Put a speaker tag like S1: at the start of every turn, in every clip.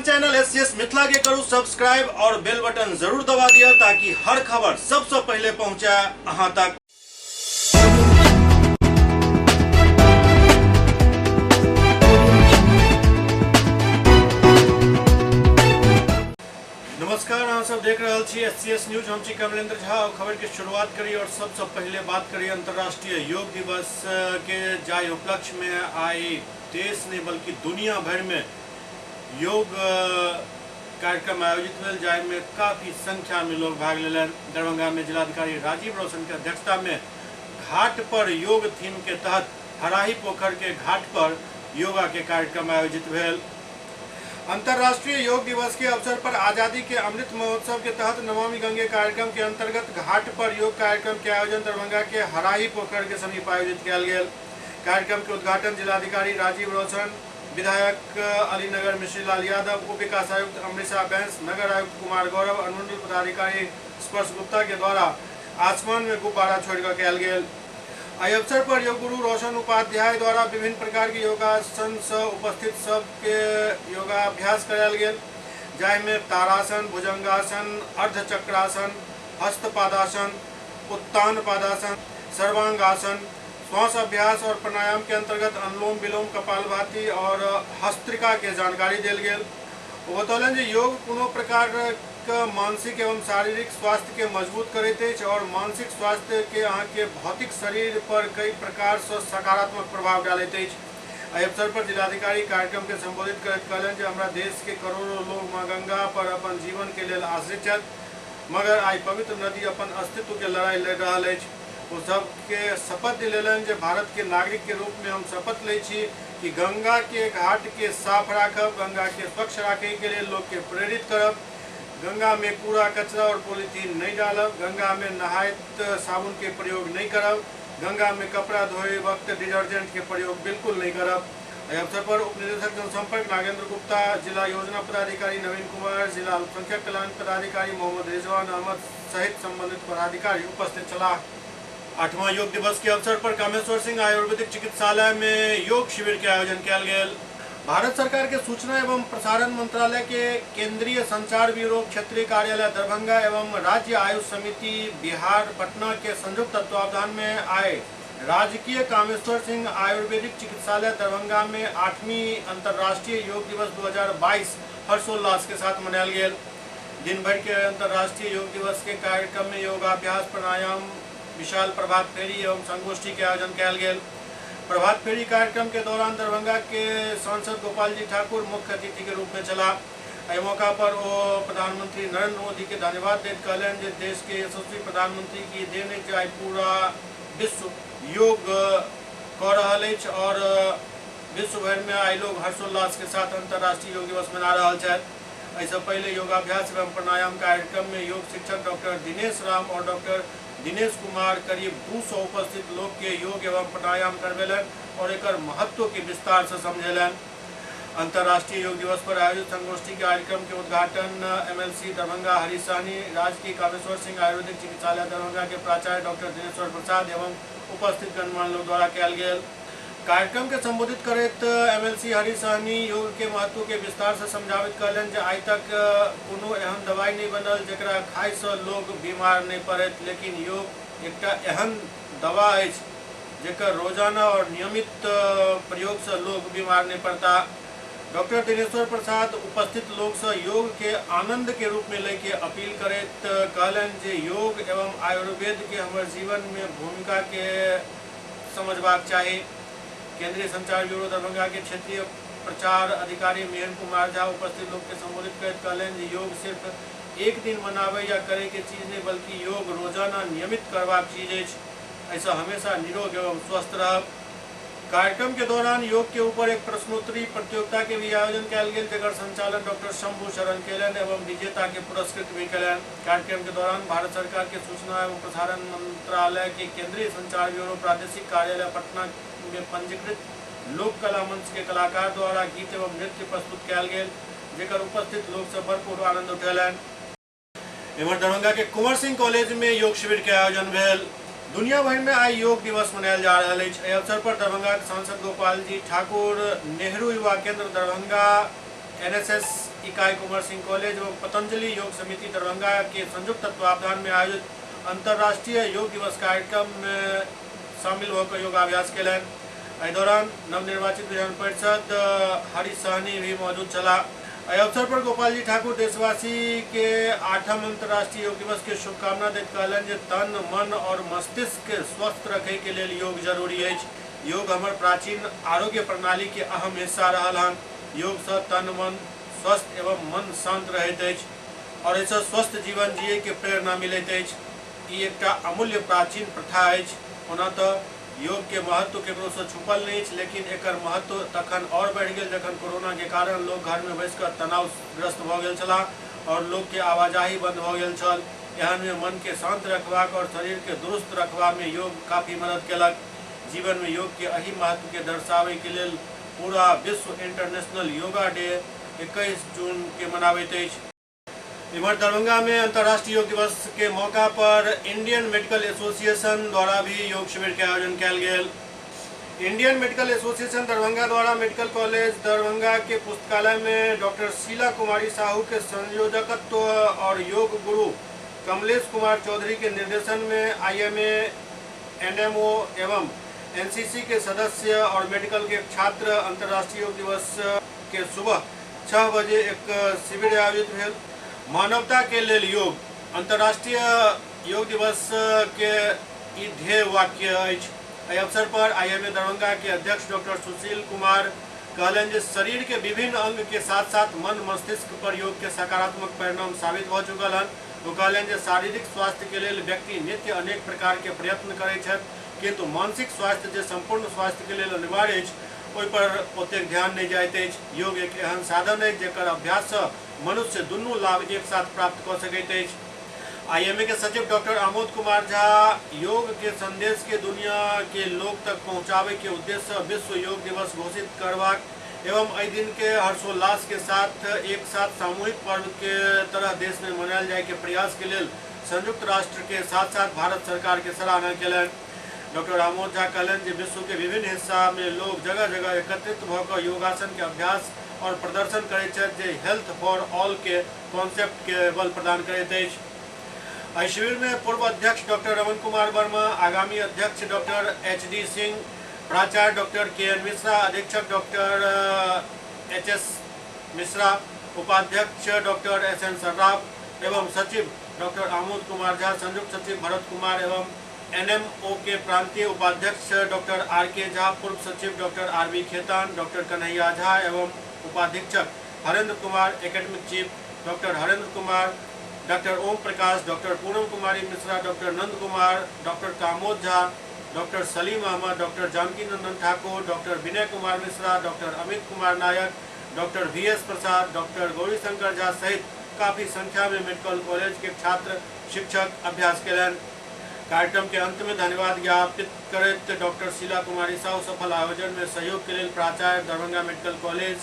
S1: अपन channel SCS Mithila के करू subscribe और बेल बटन जरूर दबा दिया ताकि हर खबर सबसे पहले पहुंचे अहां तक। नमस्कार, अहाँ सब देख रहे छी एससीएस न्यूज। हम छी कमलेंद्र झा। खबर की शुरुआत करी और सबसे पहले बात करी अंतर्राष्ट्रीय योग दिवस के, जाय उपलक्ष्य में आई देश ने बल्कि दुनिया भर में योग कार्यक्रम आयोजित हुए, जाय में काफी संख्या में लोग भाग ले। दरभंगा में जिलाधिकारी राजीव रौशन की अध्यक्षता में घाट पर योग थीम के तहत हराही पोखर के घाट पर योगा के कार्यक्रम आयोजित हुए। अंतर्राष्ट्रीय योग दिवस के अवसर पर आजादी के अमृत महोत्सव के तहत नमामि गंगे कार्यक्रम के अंतर्गत घाट पर योग कार्यक्रम के आयोजन दरभंगा के हराही पोखर के समीप आयोजित किया गया। कार्यक्रम के उद्घाटन जिलाधिकारी राजीव रौशन, विधायक अलीनगर मिश्री लाल यादव, उप विकास आयुक्त अमृता बैंस, नगर आयुक्त कुमार गौरव, अनुमंडल पदाधिकारी स्पर्श गुप्ता के द्वारा आसमान में गुब्बारा छोड़कर किया गया। इस अवसर पर योग गुरु रोशन उपाध्याय द्वारा विभिन्न प्रकार के योगासन से उपस्थित सबके योगाभ्यास करायल गेल, जाय में तारासन, भुजंगासन, अर्धचक्रासन, हस्तपादासन, उत्तान पादासन, सर्वांगासन, श्वास अभ्यास और प्राणायाम के अंतर्गत अनुलोम विलोम, कपालभाति और हस्त्रिका के जानकारी दिल गेल। बतौलन जे योग कोनो प्रकार का मानसिक एवं शारीरिक स्वास्थ्य के मजबूत करते हैं और मानसिक स्वास्थ्य के अहाँ के भौतिक शरीर पर कई प्रकार से सकारात्मक प्रभाव डालते हैं। एहि अवसर पर जिलाधिकारी कार्यक्रम के संबोधित करते कहलन जे हमरा देश के करोड़ों लोग माँ गंगा पर अपन जीवन के लिए आश्रित छथि, मगर आई पवित्र नदी अपन अस्तित्व के लड़ाई लड़ रहा है। वो सबके शपथ दिलेलन जे भारत के नागरिक के रूप में हम शपथ ले छी कि गंगा के घाट के साफ राखब, गंगा के स्वच्छ रखे के लिए लोग के प्रेरित करब, गंगा में कूड़ा कचरा और पॉलीथीन नहीं डालब, गंगा में नहायत साबुन के प्रयोग नहीं करब, गंगा में कपड़ा धोए वक्त डिटर्जेंट के प्रयोग बिल्कुल नहीं करब। इस अवसर पर उप निदेशक जनसंपर्क नागेंद्र गुप्ता, जिला योजना पदाधिकारी नवीन कुमार, जिला अल्पसंख्यक कल्याण पदाधिकारी मोहम्मद रिजवान अहमद सहित संबंधित पदाधिकारी उपस्थित चला। 8वां योग दिवस के अवसर पर कामेश्वर सिंह आयुर्वेदिक चिकित्सालय में योग शिविर के आयोजन किया गया। भारत सरकार के सूचना एवं प्रसारण मंत्रालय के केंद्रीय संचार ब्यूरो क्षेत्रीय कार्यालय दरभंगा एवं राज्य आयुष समिति बिहार पटना के संयुक्त तत्वावधान में आए राजकीय कामेश्वर सिंह आयुर्वेदिक चिकित्सालय दरभंगा में 8वीं अंतर्राष्ट्रीय योग दिवस 2022 हर्षोल्लास के साथ मनाया गया। दिन भर के अंतर्राष्ट्रीय योग दिवस के कार्यक्रम में योगाभ्यास, प्राणायाम, विशाल प्रभात फेरी एवं संगोष्ठी के आयोजन किया गया। प्रभात फेरी कार्यक्रम के दौरान दरभंगा के सांसद गोपाल जी ठाकुर मुख्य अतिथि के रूप में चला। इस मौका पर वो प्रधानमंत्री नरेंद्र मोदी के धन्यवाद देते कहलन जे देश के यशस्वी प्रधानमंत्री की देन है पूरा विश्व योग कर रहा है और विश्व भर में आई लोग हर्षोल्लास के साथ अंतर्राष्ट्रीय योग दिवस मना रहा है। ऐसा पहले योगाभ्यास एवं प्राणायाम कार्यक्रम में योग शिक्षक डॉक्टर दिनेश राम और डॉक्टर दिनेश कुमार करीब 200 उपस्थित लोग के योग एवं प्राणायाम करवेलन और एक महत्व के विस्तार से समझेलन। अंतर्राष्ट्रीय योग दिवस पर आयोजित संगोष्ठी कार्यक्रम के उद्घाटन एमएलसी दरभंगा हरीश सहनी, राजकीय कामेश्वर सिंह आयुर्वेदिक चिकित्सालय दरभंगा के प्राचार्य डॉक्टर दिनेश्वर प्रसाद एवं उपस्थित गणमान्य लोग द्वारा किया गया। कार्यक्रम के संबोधित करते एमएलसी हरीश सहनी योग के महत्व के विस्तार से समझावित कहलन जे आज तक कोनो एहन दवाई नहीं बनल जकरा खाय से लोग बीमार नहीं पड़त, लेकिन योग एक एहन दवा है जेकर रोजाना और नियमित प्रयोग से लोग बीमार नहीं पड़ता। डॉक्टर दिनेश्वर प्रसाद उपस्थित लोग से योग के आनंद के रूप में लेके अपील करत कहलन जे योग एवं आयुर्वेद के हमारे जीवन में भूमिका के समझबाक चाहिए। केंद्रीय संचार ब्यूरो दरभंगा के क्षेत्रीय प्रचार अधिकारी मेहर कुमार झा उपस्थित लोग के संबोधित करते कहलन जे योग सिर्फ एक दिन मनावे या करे के चीज नहीं बल्कि योग रोजाना नियमित करवाक चीज है। ऐसा हमेशा निरोग एवं स्वस्थ रह। कार्यक्रम के दौरान योग के ऊपर एक प्रश्नोत्तरी प्रतियोगिता के भी आयोजन किया गया, जगह संचालन डॉक्टर शंभू शरण केलन एवं विजेता के पुरस्कृत भी कलन। कार्यक्रम के दौरान भारत सरकार के सूचना एवं प्रसारण मंत्रालय के केंद्रीय संचार ब्यूरो प्रादेशिक कार्यालय पटना में पंजीकृत लोक कला मंच के कलाकार द्वारा गीत एवं नृत्य प्रस्तुत किया गया, जेकर उपस्थित लोग से भरपूर आनंद उठेलन। एवं दरभंगा के कुंवर सिंह कॉलेज में योग शिविर के आयोजन भेल। दुनिया भर में आई योग दिवस मनायल जा रहा है। इस अवसर पर दरभंगा के सांसद गोपाल जी ठाकुर, नेहरू युवा केंद्र दरभंगा एनएसएस इकाई कुंवर सिंह कॉलेज एवं पतंजलि योग समिति दरभंगा के संयुक्त तत्वावधान में आयोजित अंतर्राष्ट्रीय योग दिवस कार्यक्रम में शामिल होकर योगाभ्यास कलन। एहि दौरान नवनिर्वाचित विधान परिषद हरीश सहनी भी मौजूद चला। अवसर पर गोपाल जी ठाकुर देशवासी के 8म अंतर्राष्ट्रीय योग दिवस के शुभकामना दैत कहलन जे तन मन और मस्तिष्क के स्वस्थ रखे के लिए योग जरूरी है। योग हमार प्राचीन आरोग्य प्रणाली के अहम हिस्सा रहल हन। योग से तन मन स्वस्थ एवं मन शांत रहते अछि और ऐसा स्वस्थ जीवन जिये के प्रेरणा मिलत अछि। ई एकटा अमूल्य प्राचीन प्रथा अछि। ओना तो योग के महत्व केकरो से छुपल नहीं, लेकिन एकर महत्व तखन और बढ़ गया जखन कोरोना के कारण लोग घर में बैसकर तनावग्रस्त भ गेल छलाह और लोग के आवाजाही बंद भ गेल छल। एहन में मन के शांत रखबाक और शरीर के दुरुस्त रखबा में योग काफी मदद केलक। जीवन में योग के एही महत्व के दर्शावे के लेल पूरा विश्व इंटरनेशनल योगा डे 21 जून के मनाबैत अछि। इधर दरभंगा में अंतर्राष्ट्रीय योग दिवस के मौका पर इंडियन मेडिकल एसोसिएशन द्वारा भी योग शिविर के आयोजन किया गया। इंडियन मेडिकल एसोसिएशन दरभंगा द्वारा मेडिकल कॉलेज दरभंगा के पुस्तकालय में डॉक्टर शीला कुमारी साहू के संयोजकत्व और योग गुरु कमलेश कुमार चौधरी के निर्देशन में आईएमए, एनएमओ एवं एनसीसी के सदस्य और मेडिकल के छात्र अंतर्राष्ट्रीय योग दिवस के सुबह 6 बजे एक शिविर आयोजित भेल। मानवता के लिए योग अंतर्राष्ट्रीय योग दिवस के ई ध्येय वाक्य अछि। एहि अवसर पर आईएमए दरभंगा के अध्यक्ष डॉक्टर सुशील कुमार कहलन जे शरीर के विभिन्न अंग के साथ साथ मन मस्तिष्क पर योग के सकारात्मक परिणाम साबित भ चुकल हन। वो कहलन जे शारीरिक स्वास्थ्य के लिए व्यक्ति नित्य अनेक प्रकार के प्रयत्न करैत छथि, किंतु मानसिक स्वास्थ्य जे संपूर्ण स्वास्थ्य के लिए अनिवार्य अछि ओहि पर ओतेक ध्यान नहीं जाइत अछि। योग एक एहन साधन अछि जेकर अभ्यास से मनुष्य दुनू लाभ एक साथ प्राप्त कर सकैत अछि। आईएमए के सचिव डॉक्टर आमोद कुमार झा योग के संदेश के दुनिया के लोग तक पहुंचावे के उद्देश्य से विश्व योग दिवस घोषित करबाक एवं एहि दिन के हर्षोल्लास के साथ एक साथ सामूहिक पर्व के तरह देश में मनायल जाय के प्रयास के लिए संयुक्त राष्ट्र के साथ साथ भारत सरकार के सराहना कलन। डॉक्टर आमोद झा कहलन जे विश्व के विभिन्न हिस्सा में लोग जगह जगह एकत्रित भकर योगासन के अभ्यास और प्रदर्शन करैत छथि जे हेल्थ फॉर ऑल के कॉन्सेप्ट के बल प्रदान करैत अछि। एहि शिविर में पूर्व अध्यक्ष डॉक्टर रमन कुमार वर्मा, आगामी अध्यक्ष डॉक्टर एचडी सिंह, प्राचार्य डॉक्टर केएन मिश्रा, अधीक्षक डॉक्टर एचएस मिश्रा, उपाध्यक्ष डॉक्टर एसएन सर्राफ एवं सचिव डॉक्टर आमोद कुमार झा, संयुक्त सचिव भरत कुमार एवं एनएमओ के प्रांतीय उपाध्यक्ष डॉक्टर आरके झा, पूर्व सचिव doctor RB Khetan, doctor Kanhaiya Jha एवं उपाधीक्षक Harendra Kumar, academic chief doctor Harendra Kumar, doctor Om Prakash, doctor Poonam Kumari Mishra, doctor Nand Kumar, doctor Kamod Jha, doctor Salim Ahmad, doctor Janki Nandan Thakur, doctor Vinay Kumar Mishra, doctor Amit Kumar Nayak, doctor VS Prasad, doctor Gaurishankar Jha सहित काफी संख्या में मेडिकल कॉलेज के छात्र शिक्षक अभ्यास कलन। कार्यक्रम के अंत में धन्यवाद ज्ञापित करते डॉक्टर शीला कुमारी साहू सफल आयोजन में सहयोग के लिए प्राचार्य Darbhanga medical college,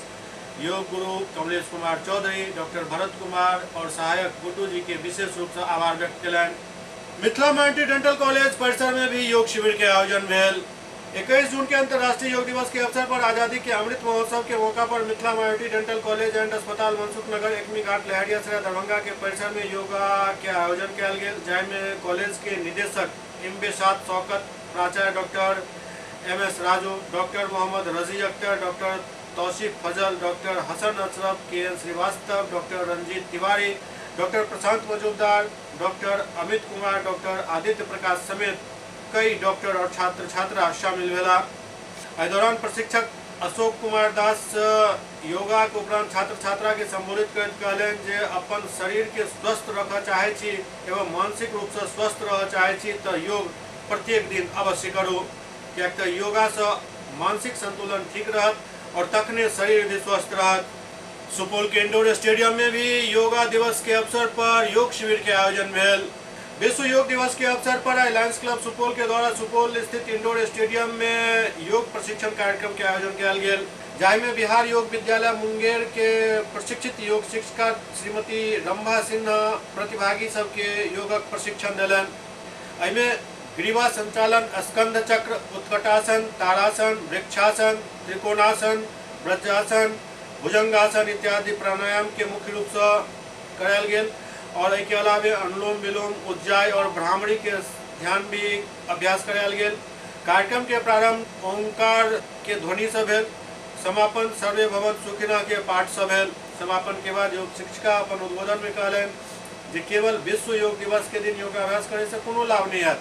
S1: yoga guru Kamlesh Kumar Chaudhary, doctor Bharat Kumar और सहायक गुड्डू जी के विशेष रूप से आभार व्यक्त kiln. Mithila minority dental college परिसर में भी योग शिविर के आयोजन भेल। 21 जून के अंतर्राष्ट्रीय योग दिवस के अवसर पर आजादी के अमृत महोत्सव के मौका पर Mithila minority dental college and अस्पताल मनसुख नगर, एकमी घाट, लहरियासराय, दरभंगा के परिसर में योगा के आयोजन किया गया, जाहिमे कॉलेज के निदेशक इम्बेशात शौकत, प्राचार्य doctor MS Raju, doctor Mohammad Razi Akhtar, doctor Tausif Fazal, doctor Hasan Ashraf, KN Srivastava, doctor Ranjeet Tiwari, doctor Prashant Majumdar, doctor Amit Kumar, doctor Aditya Prakash समेत कई डॉक्टर और छात्र छात्रा शामिल भेला। एहि दौरान प्रशिक्षक अशोक कुमार दास योगा के उपरांत छात्र छात्रा के संबोधित करैत कहलनि जे अपन शरीर के स्वस्थ रखऽ चाहे छी एवं मानसिक रूप से स्वस्थ रहऽ चाहे छी तो योग प्रत्येक दिन अवश्य करू, कियाक तऽ योगा से मानसिक संतुलन ठीक रहत और तखने शरीर भी स्वस्थ रहत। सुपौल के इंडोर स्टेडियम में भी योगा दिवस के अवसर पर योग शिविर के आयोजन भेल। विश्व योग दिवस के अवसर पर लायंस क्लब सुपौल के द्वारा सुपौल स्थित इंडोर स्टेडियम में योग प्रशिक्षण कार्यक्रम के आयोजन किया गया, जाहिमे बिहार योग विद्यालय मुंगेर के प्रशिक्षित योग शिक्षिका श्रीमती रंभा सिन्हा प्रतिभागी सबके योगक प्रशिक्षण दिलन। एहिमे ग्रीवा संचालन, स्कंध चक्र, उत्कटासन, ताड़ासन, वृक्षासन, त्रिकोणासन, वज्रासन, भुजंगासन इत्यादि प्राणायाम के मुख्य रूप से करायल गेल और एके अलावे अनुलोम विलोम, उज्जाई और भ्रामरी के ध्यान भी अभ्यास करायल गेल। कार्यक्रम के प्रारंभ ओंकार के ध्वनि से भेल, समापन सर्वे भवन्तु सुखिनः के पाठ से भेल। समापन के बाद योग शिक्षिका अपन उद्बोधन में कहलन जे केवल विश्व योग दिवस के दिन योगाभ्यास करे से कोनो लाभ नहीं है।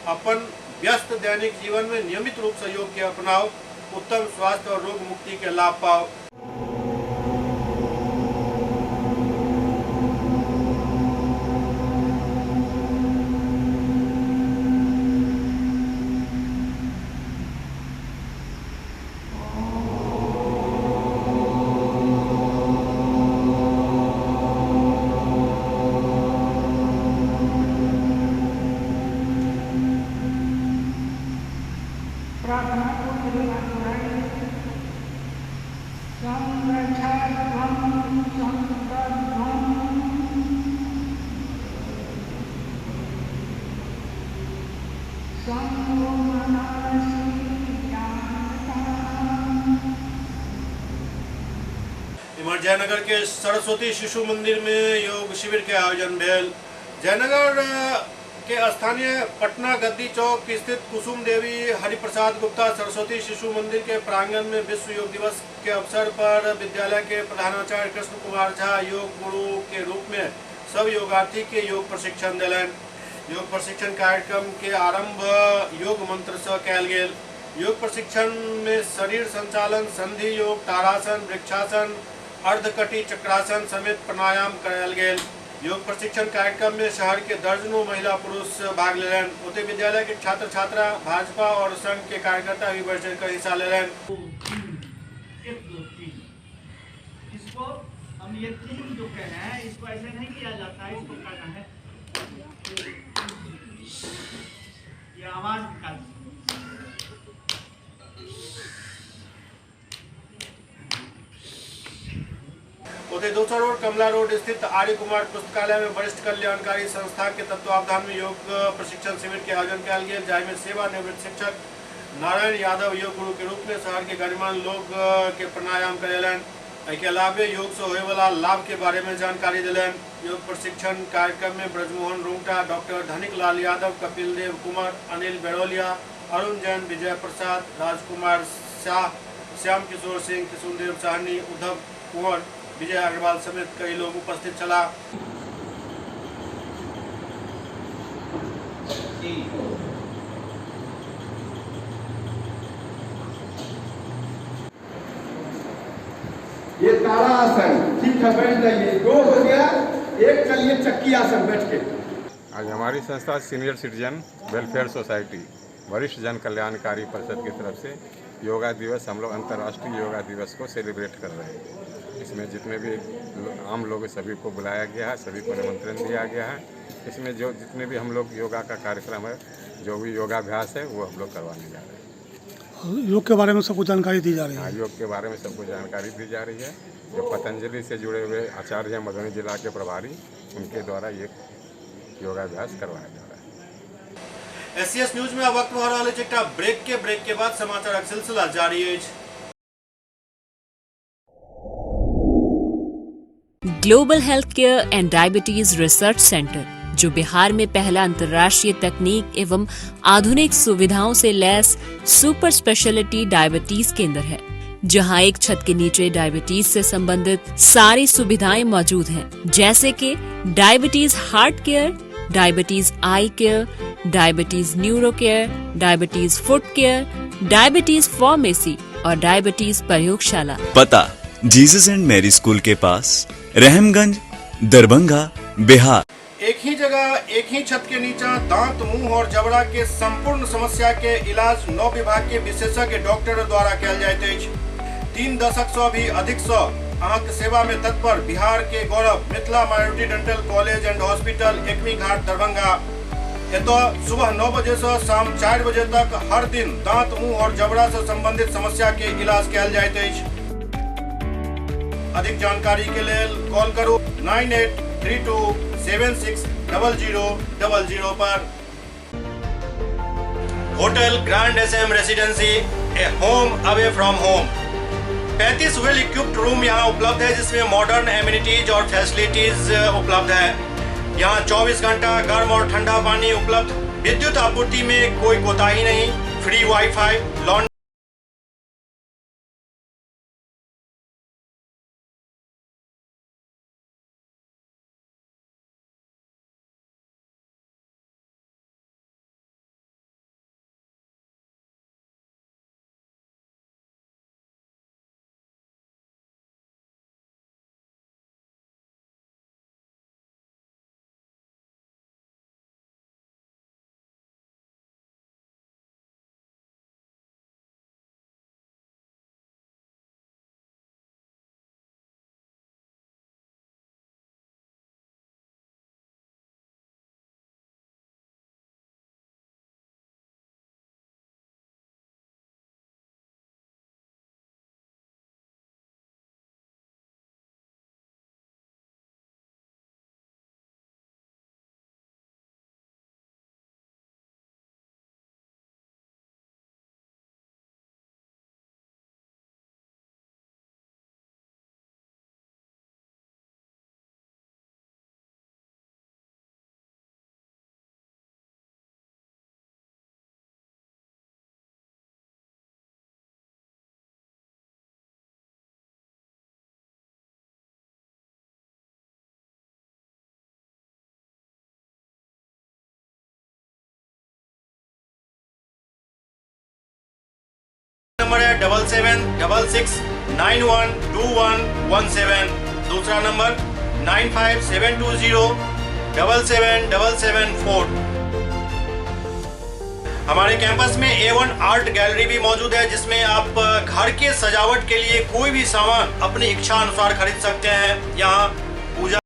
S1: अपन व्यस्त दैनिक जीवन में नियमित रूप से योग के अपनाओ, उत्तम स्वास्थ्य और रोग मुक्ति के लाभ पाओ। इमर जयनगर के सरस्वती शिशु मंदिर में योग शिविर के आयोजन भेल। जयनगर के स्थानीय पटना गद्दी चौक स्थित कुसुम देवी हरिप्रसाद गुप्ता सरस्वती शिशु मंदिर के प्रांगण में विश्व योग दिवस के अवसर पर विद्यालय के प्रधानाचार्य कृष्ण कुमार झा योग गुरु के रूप में सब योगार्थी के योग प्रशिक्षण दिलन। योग प्रशिक्षण कार्यक्रम के आरंभ योग मंत्र से कयल गेल। योग प्रशिक्षण में शरीर संचालन, संधि योग, ताड़ासन, वृक्षासन, अर्धकटी चक्रासन समेत प्राणायाम करायल गेल। योग प्रशिक्षण कार्यक्रम में शहर के दर्जनों महिला पुरुष भाग लेलन। ओते विद्यालय के छात्र छात्रा, भाजपा और संघ के कार्यकर्ता भी बढ़ चढ़कर हिस्सा लेलन।
S2: इसको हम ये तीन जो कह रहे हैं, इसको ऐसे नहीं किया जाता है, इसको करना है ये आवाज निकाल।
S1: उधर दूसरा रोड कमला रोड स्थित आर्य कुमार पुस्तकालय में वरिष्ठ कल्याणकारी संस्था के तत्वावधान में योग प्रशिक्षण शिविर के आयोजन किया गया, जिसमें सेवानिवृत्त शिक्षक नारायण यादव योग गुरु के रूप में शहर के गणमान्य लोग के प्राणायाम करेलन। इसके अलावे योग से होने वाला लाभ के बारे में जानकारी दिलन। योग प्रशिक्षण कार्यक्रम में ब्रजमोहन रूंगटा, डॉक्टर धनिक लाल यादव, कपिल देव कुमार, अनिल बेरोलिया, अरुण जैन, विजय प्रसाद, राजकुमार शाह, श्याम किशोर सिंह, किशुनदेव साहनी, उद्धव कुंवर, विजय अग्रवाल समेत कई लोग उपस्थित चला।
S3: ये तारा आसन, ठीक है, बैठ जाइए। दो हो गया, एक चलिए चक्की आसन बैठ के।
S4: आज हमारी संस्था सीनियर सिटीजन वेलफेयर सोसाइटी वरिष्ठ जन कल्याणकारी परिषद की तरफ से योगा दिवस, हम लोग अंतर्राष्ट्रीय योगा दिवस को सेलिब्रेट कर रहे हैं। इसमें जितने भी आम लोग सभी को बुलाया गया है, सभी को निमंत्रण दिया गया है। इसमें जो जितने भी हम लोग योगा का कार्यक्रम है, जो भी योगाभ्यास है, वो हम लोग करवाने जा रहे हैं।
S5: योग के बारे में सबको जानकारी दी जा रही है।
S4: योग के बारे में सबको जानकारी दी जा रही है। जो पतंजलि से जुड़े हुए आचार्य हैं, मधुबनी जिला के प्रभारी, उनके द्वारा ये योगाभ्यास करवाया जा रहा है।
S1: SCS न्यूज में वक्त हो रहा है एकटा ब्रेक के बाद समाचारक सिलसिला जारी है।
S6: Global health care and diabetes research centre, जो बिहार में पहला अंतर्राष्ट्रीय तकनीक एवं आधुनिक सुविधाओं से लैस सुपर स्पेशलिटी डायबिटीज केंद्र है, जहां एक छत के नीचे डायबिटीज से संबंधित सारी सुविधाएं मौजूद हैं, जैसे कि diabetes heart care, diabetes eye care, diabetes neuro care, diabetes foot care, diabetes pharmacy और डायबिटीज प्रयोगशाला।
S7: पता जीसस एंड मैरी स्कूल के पास, रहमगंज, दरभंगा, बिहार।
S1: एक ही जगह, एक ही छत के नीचे दांत, मुंह और जबड़ा के संपूर्ण समस्या के इलाज 9 विभाग के विशेषज्ञ डॉक्टर द्वारा कयल जाइत अछि। 3 दशक से भी अधिक से अहाँक सेवा में तत्पर बिहार के गौरव Mithila minority dental college and hospital, Ekmi Ghat, Darbhanga. एतो सुबह 9 बजे से शाम 4 बजे तक हर दिन दांत, मुंह और जबड़ा से संबंधित समस्या के इलाज कयल जाइत अछि। अधिक जानकारी के लिए कॉल करो 9832 760000 पर। Hotel grand SM residency, A home away from home. 35 well equipped room यहाँ उपलब्ध है, जिसमें मॉडर्न एमिनिटीज और फैसिलिटीज उपलब्ध है। यहाँ 24 घंटा गर्म और ठंडा पानी उपलब्ध, विद्युत आपूर्ति में कोई कोताही नहीं, फ्री वाईफाई, लॉन्ड्री। नंबर है 7766912117। दूसरा नंबर 9572077774। हमारे कैंपस में A1 आर्ट गैलरी भी मौजूद है, जिसमें आप घर के सजावट के लिए कोई भी सामान अपनी इच्छा अनुसार खरीद सकते हैं। यहाँ Puja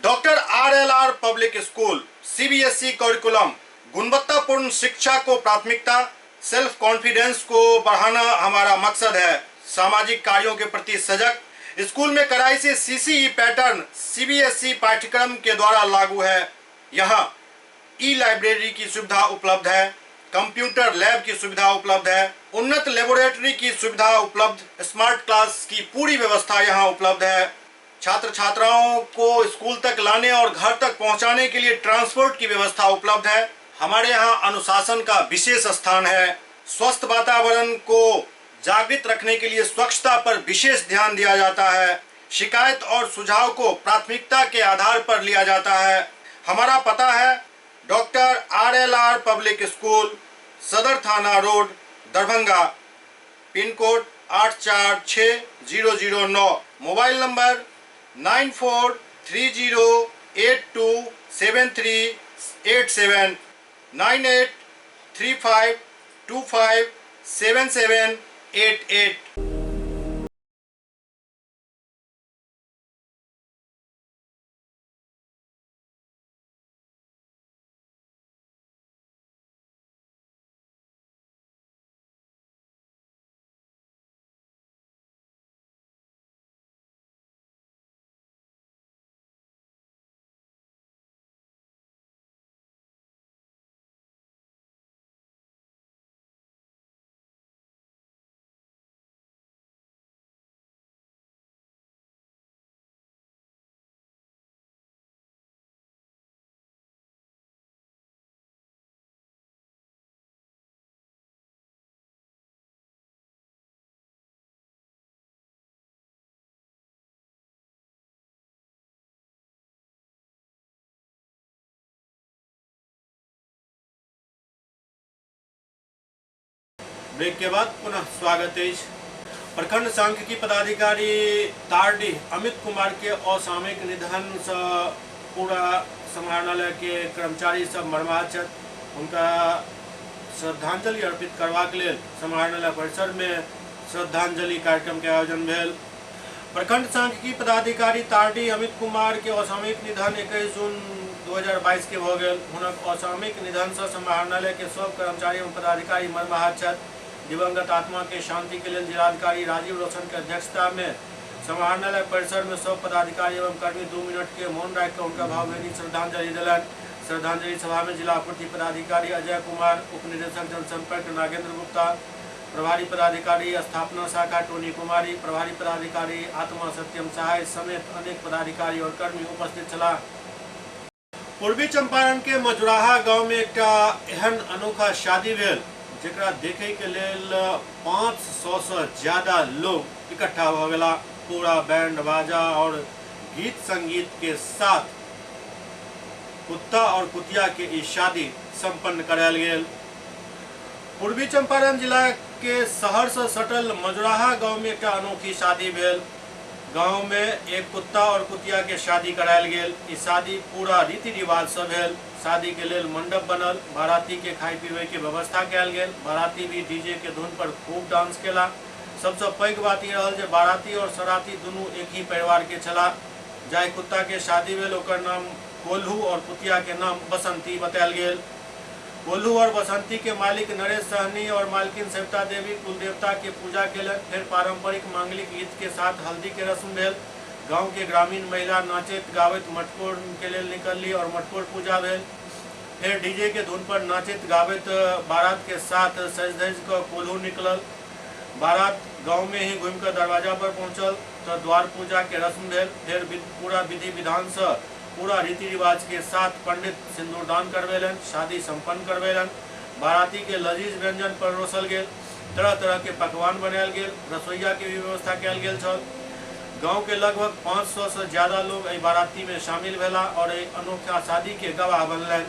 S1: doctor RLR public school CBSE curriculum गुणवत्तापूर्ण शिक्षा को प्राथमिकता, सेल्फ कॉन्फिडेंस को बढ़ाना हमारा मकसद है। सामाजिक कार्यों के प्रति सजग। स्कूल में कड़ाई से CCE पैटर्न CBSE पाठ्यक्रम के द्वारा लागू है। यहाँ ई-लाइब्रेरी की सुविधा उपलब्ध है, कंप्यूटर लैब की सुविधा उपलब्ध है, उन्नत लेबोरेटरी की सुविधा उपलब्ध, स्मार्ट क्लास की पूरी व्यवस्था यहाँ उपलब्ध है। छात्र छात्राओं को स्कूल तक लाने और घर तक पहुंचाने के लिए ट्रांसपोर्ट की व्यवस्था उपलब्ध है। हमारे यहाँ अनुशासन का विशेष स्थान है। स्वस्थ वातावरण को जागृत रखने के लिए स्वच्छता पर विशेष ध्यान दिया जाता है। शिकायत और सुझाव को प्राथमिकता के आधार पर लिया जाता है। हमारा पता है डॉक्टर RLR पब्लिक स्कूल, सदर थाना road, Darbhanga, pin code 846009। Mobile number 9430827387 9835257788। Break के बाद पुनः स्वागत है। प्रखंड सांख्यिकी पदाधिकारी तारडी अमित कुमार के असामयिक निधन से पूरा समाहरणालय के कर्मचारी सब मर्माहत। उनका श्रद्धांजलि अर्पित करबाक लेल समाहरणालय परिसर में श्रद्धांजलि कार्यक्रम के आयोजन भेल। प्रखंड सांख्यिकी पदाधिकारी तारडी अमित कुमार के असामयिक निधन 21 जून 2022 के भ गेल। हुनक असामयिक निधन से समाहरणालय के सब कर्मचारी एवं पदाधिकारी मर्माहत छथि। दिवंगत आत्मा के शांति के लिए जिलाधिकारी राजीव रोशन के अध्यक्षता में समाहरणालय परिसर में सब पदाधिकारी एवं कर्मी 2 मिनट के मौन रखकर उनका भावभीनी श्रद्धांजलि दिलन। श्रद्धांजलि सभा में जिला आपूर्ति पदाधिकारी अजय कुमार, उप निदेशक जनसंपर्क नागेंद्र गुप्ता, प्रभारी पदाधिकारी स्थापना शाखा टोनी कुमारी, प्रभारी पदाधिकारी आत्मा सत्यम सहाय समेत अनेक पदाधिकारी और कर्मी उपस्थित छला। पूर्वी चंपारण के मजुराहा गांव में एक एहन अनोखा शादी भेल जेकरा देखे के लेल 500 से ज्यादा लोग इकट्ठा भ गेला। पूरा बैंड बाजा और गीत संगीत के साथ कुत्ता और कुतिया के ई शादी संपन्न करायल गेल। पूर्वी चंपारण जिला के शहर से सटल मजुराहा गांव में एक अनोखी शादी भेल। गांव में एक कुत्ता और कुतिया के शादी करायल गेल। ई शादी पूरा रीति रिवाज से भेल। शादी के लेल मंडप बनल, बाराती के खाए पीबे के व्यवस्था कयल गेल। बाराती भी डीजे के धुन पर खूब डांस केला। सबसे पैघ बात ई रहल जे बाराती और सराती दुनू एक ही परिवार के छला। जाय कुत्ता के शादी भेल ओकर नाम कोल्हू और कुतिया के नाम बसंती बतायल गेल। कोल्हू और बसंती के मालिक नरेश सहनी और मालकिन सविता देवी कुलदेवता के पूजा केलन। फिर पारंपरिक मांगलिक गीत के साथ हल्दी के रस्म भेल। गांव के ग्रामीण महिला नाचैत गावैत मटकोर के लेल निकलली और मटकोर पूजा भेल। फिर डीजे के धुन पर नाचैत गावैत बारात के साथ सज धज कर कोल्हू निकलल। बारात गांव में ही घूमकर दरवाजा पर पहुंचल तो द्वार पूजा के रस्म भेल। फिर पूरा विधि विधान से पूरा रीति रिवाज के साथ पंडित सिंदूरदान करवेलन, शादी संपन्न करवेलन। बाराती के लजीज व्यंजन परोसल गेल, तरह तरह के पकवान बनायल गेल, रसोईया के भी व्यवस्था कयल गेल छल। गांव के लगभग 500 से ज्यादा लोग एहि बाराती में शामिल भेला और एहि अनोखा शादी के गवाह बनलन।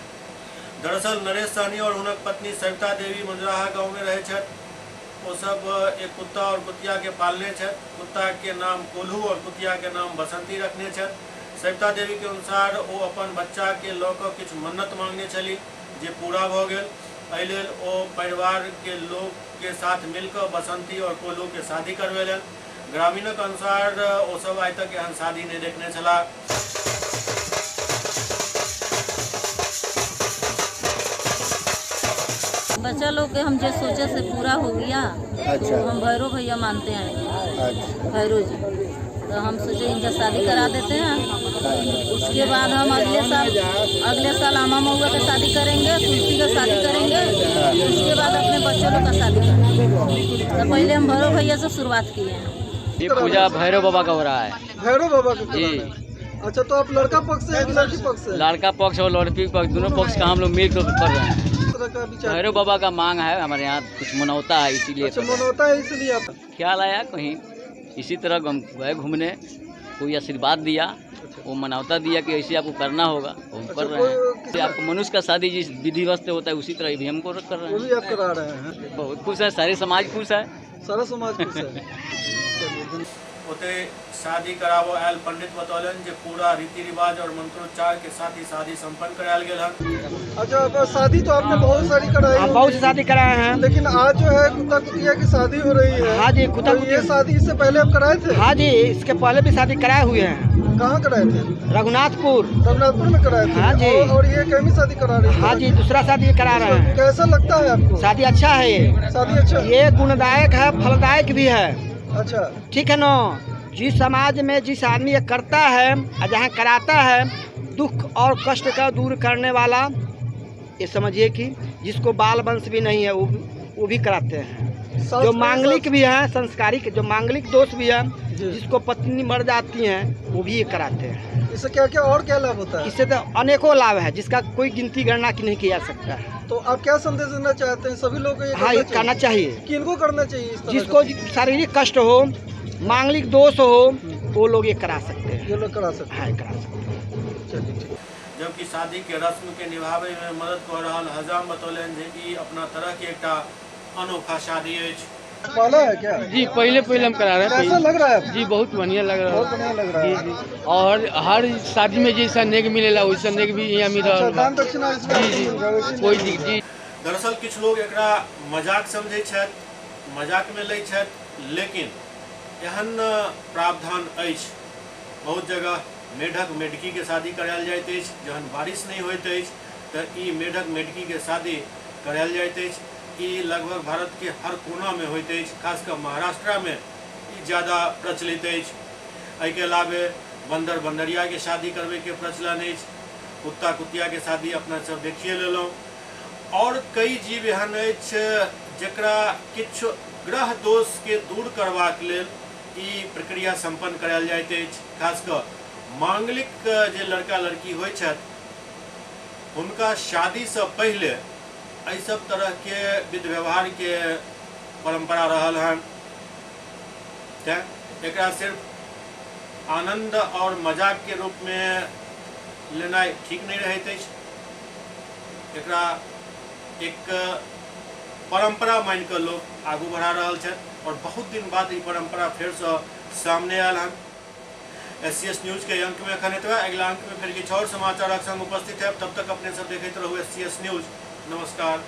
S1: दरअसल नरेश सहनी और हुनक पत्नी सविता देवी मजुराहा गाँव में रहे छथि। वो सब एक कुत्ता और कुतिया के पालने छथि। कुत्ता के नाम कोल्हू और कुतिया के नाम बसंती रखने छथि। सविता देवी के अनुसार वो अपन बच्चा के लऽ कऽ किछु मन्नत मांगने छली जे पूरा भ गेल। एहि लेल ओ परिवार के लोग के साथ मिलकर बसंती और कोल्हू के शादी करवेलन। ग्रामीणक अनुसार वो सब आइ तक एहन शादी नहीं देखने छला।
S8: बच्चा लोग के हम जो सोचे से पूरा हो गया।
S9: अच्छा।
S8: तो हम भैरव भैया मानते हैं।
S9: अच्छा।
S8: भैरव जी, तो हम सोचे इनका शादी करा देते हैं। उसके बाद हम अगले साल आमा महुआ का शादी करेंगे, तुलसी का शादी करेंगे। उसके बाद अपने बच्चों लोग का शादी करेंगे। तो पहले हम भैरव भैया से शुरुआत किए हैं।
S10: ये पूजा भैरव बाबा का हो रहा है।
S9: भैरव बाबा का
S10: जी।
S9: अच्छा, तो आप लड़का पक्ष से लड़की पक्ष से?
S10: लड़का पक्ष और लड़की पक्ष दोनों पक्ष का हम लोग मिलकर कर रहे हैं। भैरव बाबा का मांग है, हमारे यहाँ कुछ मनौता है इसीलिए।
S9: अच्छा, मनौता है इसलिए आप
S10: ख्याल आया कहीं इसी तरह हम गए घूमने, कोई आशीर्वाद दिया, वो मनौता दिया कि ऐसे आपको करना होगा, हम कर रहे हैं। आपको मनुष्य का शादी जिस विधिवत से होता है उसी तरह भी हमको कर रहे हैं।
S9: वो भी आप करा रहे हैं।
S10: बहुत खुश है, सारे समाज खुश है।
S9: सारा समाज खुश है।
S1: ओते शादी करावो आयल पंडित बतौलन जे पूरा रीति रिवाज और मंत्रोच्चार के साथ ही शादी संपन्न करायल गेल हन।
S9: अच्छा, अब शादी तो आपने बहुत सारी कराई है।
S11: बहुत सी शादी कराए हैं,
S9: लेकिन आज जो है कुत्ता कुतिया की शादी हो रही है।
S11: हाँ जी, कुत्ता
S9: तो ये शादी इससे पहले आप कराए थे?
S11: हाँ जी, इसके पहले भी शादी कराए हुए हैं।
S9: कहाँ कराए थे?
S11: रघुनाथपुर
S9: में कराए थे।
S11: हाँ जी।
S9: और ये कैसी शादी करा रहे हैं?
S11: हाँ जी, दूसरा शादी करा रहे हैं।
S9: कैसा लगता है आपको?
S11: शादी अच्छा है, ये
S9: शादी अच्छा,
S11: ये गुणदायक है, फलदायक भी है।
S9: अच्छा,
S11: ठीक है ना। जिस समाज में जिस आदमी ये करता है और जहाँ कराता है, दुख और कष्ट का दूर करने वाला, ये समझिए कि जिसको बाल वंश भी नहीं है वो भी कराते हैं। जो मांगलिक भी हैं, संस्कारिक जो मांगलिक दोष भी है, जिसको पत्नी मर जाती हैं वो भी ये कराते हैं।
S9: इससे क्या क्या और क्या लाभ होता है?
S11: इससे तो अनेकों लाभ है जिसका कोई गिनती गणना नहीं किया जा सकता है।
S9: तो आप क्या संदेश देना चाहते हैं सभी लोगों को?
S11: हाँ, ये करना चाहिए।
S9: किनको करना चाहिए इस तरह?
S11: जिसको शारीरिक कष्ट हो, मांगलिक दोष हो, वो लोग ये करा सकते हैं।
S9: ये लोग करा सकते हैं।
S11: हाँ, करा सकते हैं।
S1: जबकि शादी के रस्म के निभावे में मदद कर रहा हजाम बतौलन जे ई अपना तरह के एक अनोखा शादी है।
S9: पहला है क्या?
S10: जी, पहले हम करा रहे हैं।
S9: कैसा लग रहा है?
S10: जी, बहुत बढ़िया लग रहा है।
S9: बहुत बढ़िया लग रहा है।
S10: जी। और हर शादी में जैसा नेक मिलेला वैसा नेक भी यहाँ मिल रहा है।
S9: दान दक्षिणा
S10: जी, कोई जी।
S1: दरअसल कुछ लोग एकरा मजाक समझे छथि, मजाक में ले छथि, लेकिन एहन प्रावधान अछि बहुत जगह मेढक मेढकी के शादी करायल जाइत अछि। जहन बारिश नहीं होइत अछि तऽ ई मेढक मेढकी के शादी करायल जाइत अछि। ई लगभग भारत के हर कोना में होइत अछि, खासकर महाराष्ट्र में ई ज़्यादा प्रचलित अछि। एहि के अलावे बंदर बंदरिया के शादी करबे के प्रचलन अछि। कुत्ता कुतिया के शादी अपना सब देखिए लेलहुँ। और कई जीव एहन अछि जकरा किछु ग्रह दोष के दूर करबाक लेल ई प्रक्रिया संपन्न करायल जाइत अछि। खासकर मांगलिक जे लड़का लड़की होइ छथि हुनका शादी से पहले एहि सब तरह के विध व्यवहार के परंपरा रहल हन। तैं एकरा सिर्फ आनंद और मजाक के रूप में लेनाइ ठीक नहीं रहैत अछि। एकरा एक परंपरा मान के लोग आगू बढ़ा रहल छथि और बहुत दिन बाद ई परंपरा फिर से सामने आयल हन। SCS न्यूज के अंक में एखन एतबे। अगला अंक में फिर किछु और समाचारक संग उपस्थित है। तब तक अपने सब देखते रहू SCS न्यूज। नमस्कार।